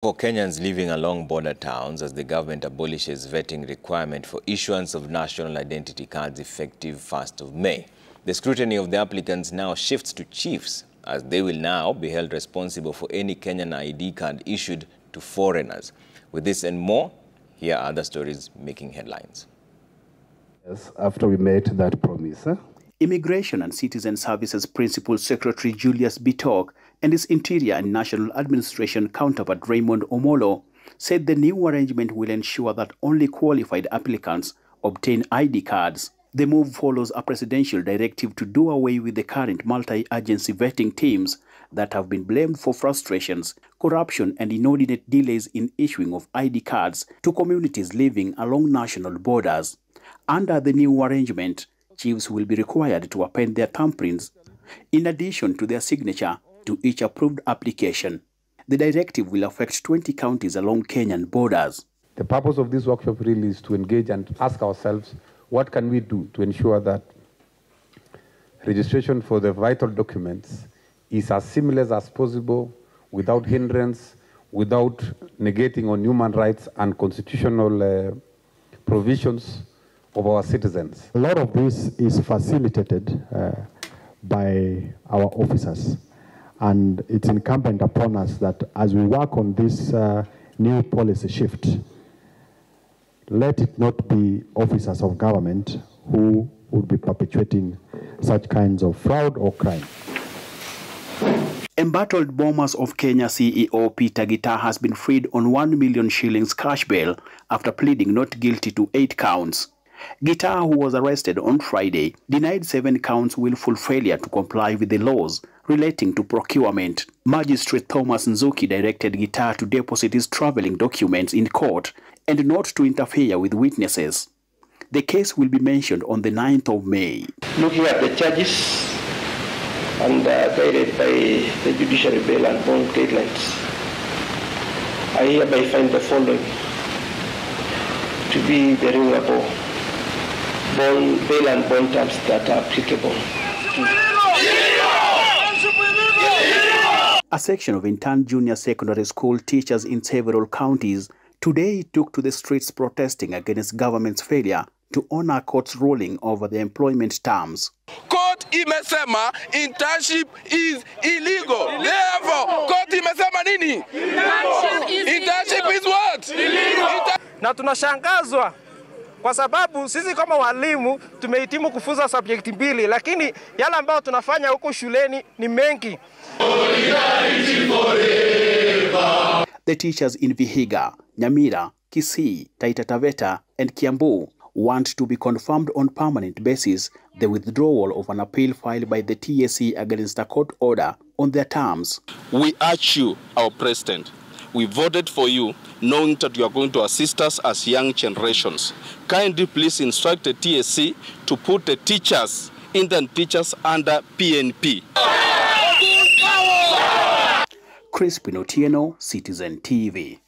For Kenyans living along border towns, as the government abolishes vetting requirement for issuance of national identity cards effective 1st of May. The scrutiny of the applicants now shifts to chiefs, as they will now be held responsible for any Kenyan ID card issued to foreigners. With this and more, here are other stories making headlines. Yes, after we made that promise. Immigration and Citizen Services Principal Secretary Julius Bitok and his Interior and National Administration counterpart Raymond Omolo said the new arrangement will ensure that only qualified applicants obtain ID cards. The move follows a presidential directive to do away with the current multi-agency vetting teams that have been blamed for frustrations, corruption and inordinate delays in issuing of ID cards to communities living along national borders. Under the new arrangement, chiefs will be required to append their thumbprints in addition to their signature to each approved application. The directive will affect 20 counties along Kenyan borders. The purpose of this workshop really is to engage and ask ourselves, what can we do to ensure that registration for the vital documents is as seamless as possible, without hindrance, without negating on human rights and constitutional provisions of our citizens. A lot of this is facilitated by our officers, and it's incumbent upon us that as we work on this new policy shift, let it not be officers of government who would be perpetuating such kinds of fraud or crime. Embattled Bomas of Kenya CEO Peter Gitaa has been freed on 1 million shillings cash bail after pleading not guilty to 8 counts. Gitaa, who was arrested on Friday, denied 7 counts willful failure to comply with the laws relating to procurement. Magistrate Thomas Nzuki directed Gitaa to deposit his traveling documents in court and not to interfere with witnesses. The case will be mentioned on the 9th of May. Looking at the charges and guided by the judiciary bail and bond guidelines, I hereby find the following to be the renewable bail and bond terms that are applicable. A section of intern junior secondary school teachers in several counties today took to the streets protesting against government's failure to honor court's ruling over the employment terms. Court imesema internship is illegal. Therefore, court imesema nini? Internship is what? Illegal. Na tunashangazwa kwa sababu sisi kama walimu tumehitimu kufunza subject 2, lakini yale ambayo tunafanya huko shuleni ni mengi. The teachers in Vihiga, Nyamira, Kisii, Taita Taveta and Kiambu want to be confirmed on permanent basis the withdrawal of an appeal filed by the TSC against a court order on their terms. We urge you, our president, we voted for you knowing that you are going to assist us as young generations. Kindly please instruct the TSC to put the teachers, intern teachers under PNP. Crispin Otieno, Citizen TV.